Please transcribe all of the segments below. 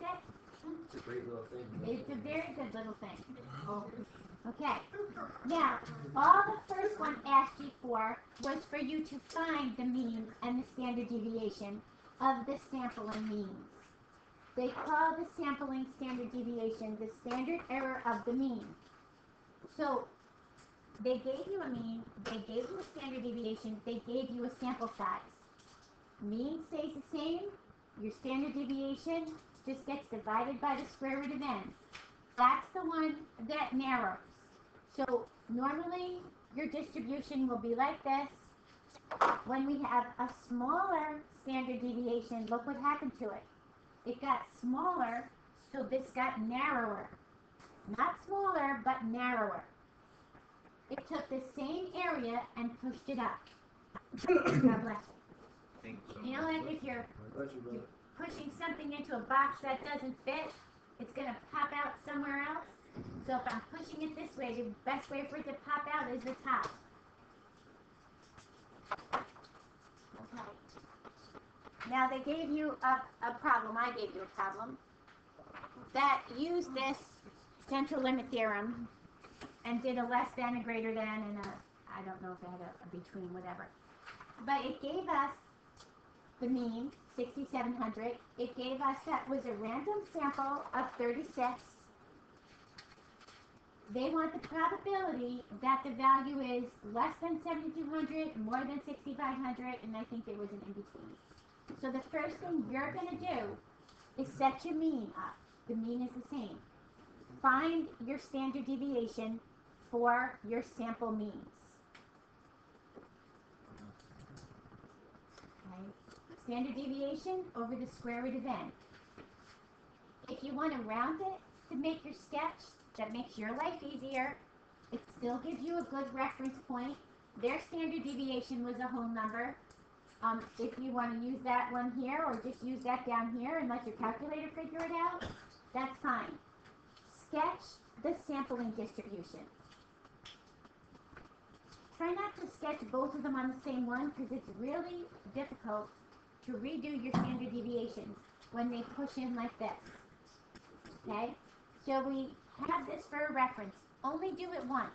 it? It's a great little thing. It's a very good little thing. Okay. Now, all the first one asked you for was for you to find the mean and the standard deviation of the sampling means. They call the sampling standard deviation the standard error of the mean. So, they gave you a mean, they gave you a standard deviation, they gave you a sample size. Mean stays the same, your standard deviation just gets divided by the square root of n. That's the one that narrows. So normally your distribution will be like this. When we have a smaller standard deviation, look what happened to it. It got smaller, so this got narrower. Not smaller, but narrower. It took the same area and pushed it up. God bless you. You know, like if you're pushing something into a box that doesn't fit, it's going to pop out somewhere else. So if I'm pushing it this way, the best way for it to pop out is the top. Okay. Now they gave you a problem. I gave you a problem that used this central limit theorem and did a less than, a greater than, and a, I don't know if it had a between, whatever. But it gave us the mean, 6,700. It gave us that was a random sample of 36. They want the probability that the value is less than 7,200, more than 6,500, and I think there was an in-between. So the first thing you're going to do is set your mean up. The mean is the same. Find your standard deviation for your sample means. Okay. Standard deviation over the square root of n. If you want to round it to make your sketch, that makes your life easier. It still gives you a good reference point. Their standard deviation was a whole number. If you want to use that one here or just use that down here and let your calculator figure it out, that's fine. Sketch the sampling distribution. Try not to sketch both of them on the same one because it's really difficult to redo your standard deviations when they push in like this. Okay? So we have this for a reference. Only do it once.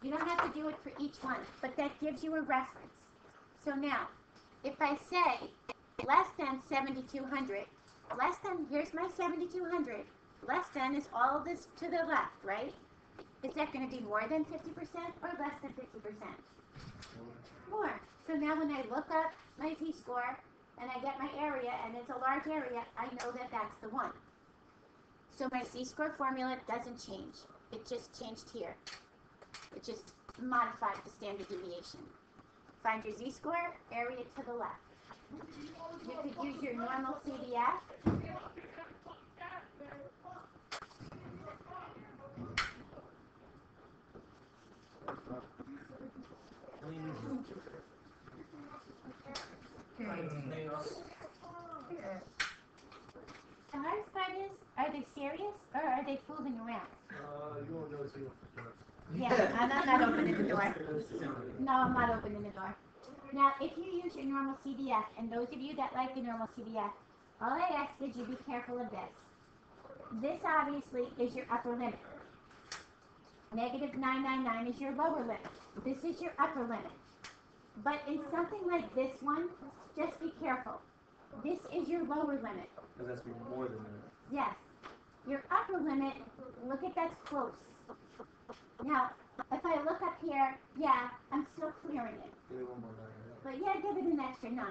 You don't have to do it for each one, but that gives you a reference. So now, if I say less than 7,200, less than, here's my 7,200, less than is all this to the left, right? Is that going to be more than 50% or less than 50%? More. So now when I look up my z-score and I get my area and it's a large area, I know that that's the one. So my z-score formula doesn't change. It just changed here. It just modified the standard deviation. Find your z-score, area to the left. You could use your normal CDF. The hardest part is, are they serious or are they fooling around? You won't know too. Yeah, I'm not opening the door. No, I'm not opening the door. Now, if you use your normal CDF, and those of you that like the normal CDF, all I ask is you be careful of this. This obviously is your upper limit. Negative 999 is your lower limit. This is your upper limit. But in something like this one, just be careful. This is your lower limit. Because that's more than that. Yes. Your upper limit, look at that's close. Now, if I look up here, yeah, I'm still clearing it. Give me one more 9. But yeah, give it an extra 9.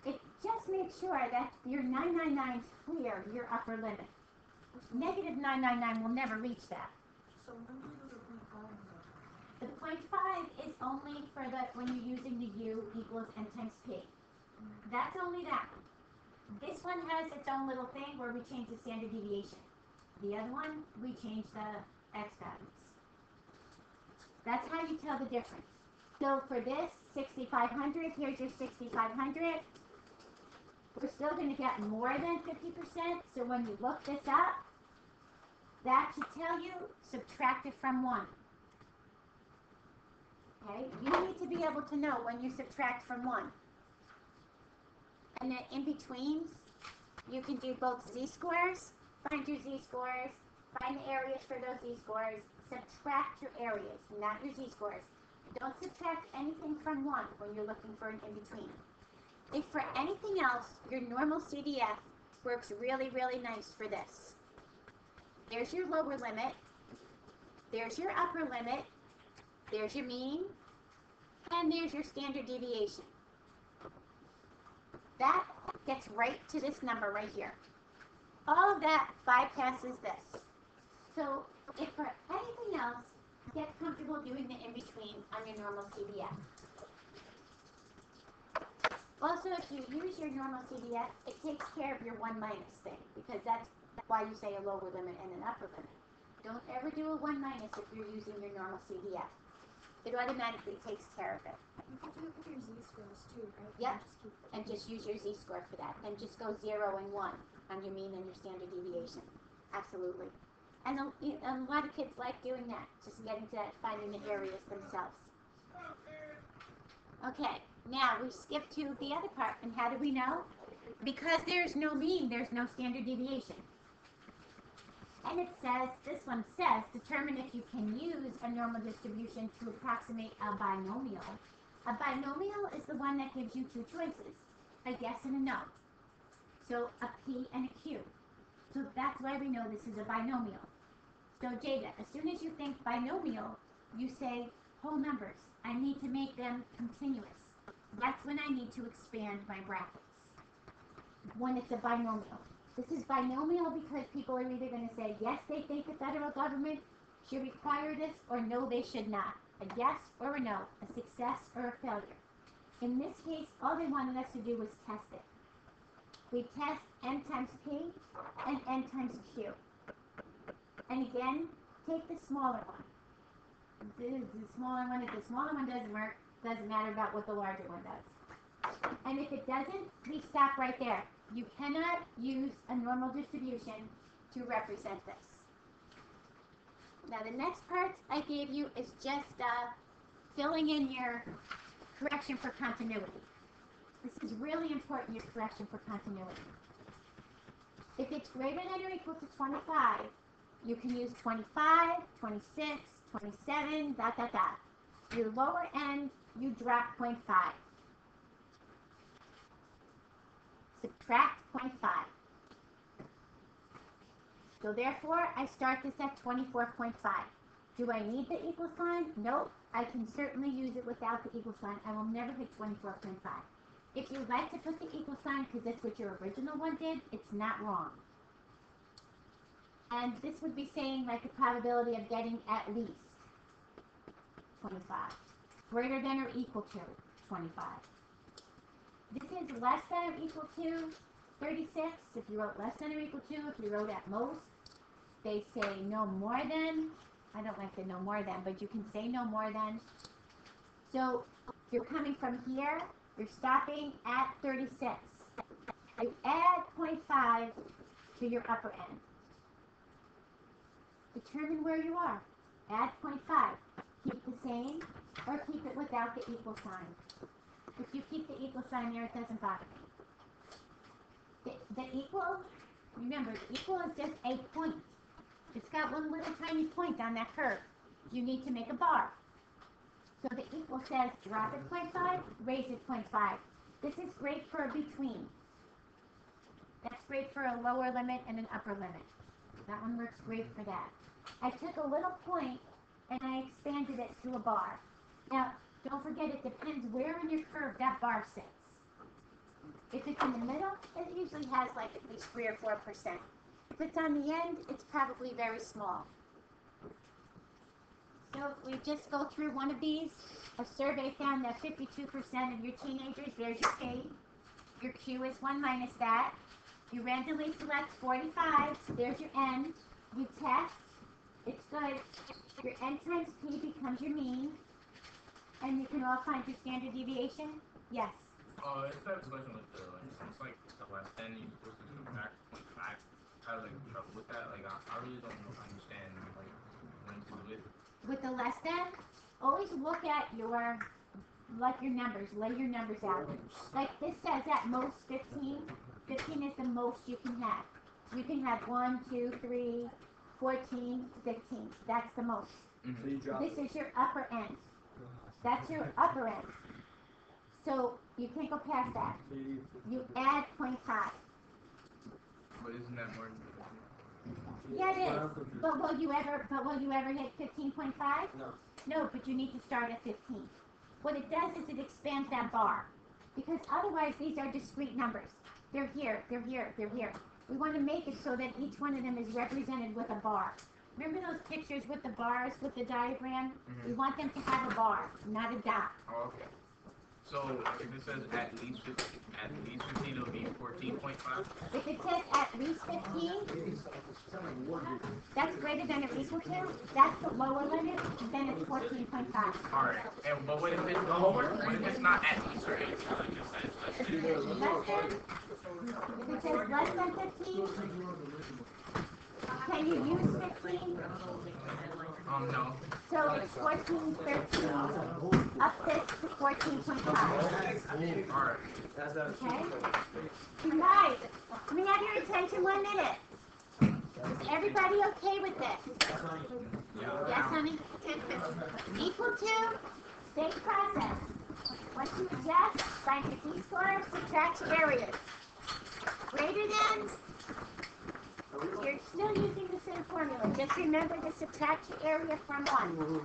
It just makes sure that your 999 is clear, your upper limit. Negative 999 will never reach that. So when do you do the 0.5? The 0.5 is only for the when you're using the u equals n times p. That's only that. This one has its own little thing where we change the standard deviation. The other one, we change the x values. That's how you tell the difference. So for this, 6,500, here's your 6,500. We're still going to get more than 50%, so when you look this up, that should tell you subtract it from 1. Okay? You need to be able to know when you subtract from 1. And then in betweens, you can do both z-scores, find your z-scores, find the areas for those z-scores, subtract your areas, not your z-scores. Don't subtract anything from 1 when you're looking for an in-between. If for anything else, your normal CDF works really, really nice for this. There's your lower limit, there's your upper limit, there's your mean, and there's your standard deviation. That gets right to this number right here. All of that bypasses this. So if for anything else, get comfortable doing the in-between on your normal CDF. Also, if you use your normal CDF, it takes care of your 1 minus thing, because that's why you say a lower limit and an upper limit. Don't ever do a 1 minus if you're using your normal CDF. It automatically takes care of it. You can do it with your z-scores too, right? Yep. You And just use your z-score for that. And just go 0 and 1 on your mean and your standard deviation. Absolutely. And a lot of kids like doing that, just getting to that, finding the areas themselves. Okay, now we skip to the other part. And how do we know? Because there's no mean, there's no standard deviation. And it says, this one says, determine if you can use a normal distribution to approximate a binomial. A binomial is the one that gives you 2 choices, a yes and a no. So a P and a Q. So that's why we know this is a binomial. So Jada, as soon as you think binomial, you say whole numbers. I need to make them continuous. That's when I need to expand my brackets. When it's a binomial. This is binomial because people are either going to say yes, they think the federal government should require this, or no, they should not. A yes or a no, a success or a failure. In this case, all they wanted us to do was test it. We test n times p and n times q. And again, take the smaller one. The smaller one, if the smaller one doesn't work, doesn't matter about what the larger one does. And if it doesn't, we stop right there. You cannot use a normal distribution to represent this. Now the next part I gave you is just filling in your correction for continuity. This is really important, your correction for continuity. If it's greater than or equal to 25, you can use 25, 26, 27, ... Your lower end, you drop 0.5. Subtract 0.5. So therefore, I start this at 24.5. Do I need the equal sign? Nope. I can certainly use it without the equal sign. I will never hit 24.5. If you like to put the equal sign because that's what your original one did, it's not wrong. And this would be saying like the probability of getting at least 25. Greater than or equal to 25. This is less than or equal to 36. If you wrote less than or equal to, if you wrote at most, they say no more than. I don't like the no more than, but you can say no more than. So you're coming from here, you're stopping at 36. You add 0.5 to your upper end. Determine where you are. Add 0.5. Keep the same or keep it without the equal sign. If you keep the equal sign there, it doesn't bother me. The equal, remember, the equal is just a point. It's got one little tiny point on that curve. You need to make a bar. So the equal says drop it 0.5, raise it 0.5. This is great for a between. That's great for a lower limit and an upper limit. That one works great for that. I took a little point and I expanded it to a bar. Now, don't forget, it depends where in your curve that bar sits. If it's in the middle, it usually has like at least 3 or 4%. If it's on the end, it's probably very small. So if we just go through one of these, a survey found that 52% of your teenagers, there's your K, your Q is 1 minus that. You randomly select 45, there's your N. You test, it's good. Your N times P becomes your mean. And you can all find your standard deviation? Yes. It's that question with the, like, it's like the less than equals to subtract 0.5. I have, like, trouble with that. Like, I really don't understand, like, when to do it. With the less than, always look at your, like your numbers, lay your numbers out. Like this says at most 15. 15 is the most you can have. You can have 1, 2, 3, 14, 15. That's the most. So you drop This it. is your upper end. That's your upper end. So you can't go past that. So you You add 0.5. But isn't that more? Yeah, it is. But will you ever hit 15.5? No. No, but you need to start at 15. What it does is it expands that bar. Because otherwise these are discrete numbers. They're here, they're here, they're here. We want to make it so that each one of them is represented with a bar. Remember those pictures with the bars, with the diagram? We want them to have a bar, not a dot. Oh, okay. So if it says at least 15, it'll be 14.5. If it says at least 15, that's greater than or equal to, that's the lower limit, then it's 14.5. All right. And but what if it's not at least or anything? Like it says, Less than, if it says less than 15, can you use 15? no. So it's 14, 13, up this to 14.5. All right. Okay? You guys, let me have your attention 1 minute. Is everybody okay with this? Yes, honey? Equal to, same process. Once you adjust, find your t-score, subtract your areas. Greater than, you're still using the same formula. Just remember to subtract your area from 1.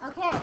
Okay.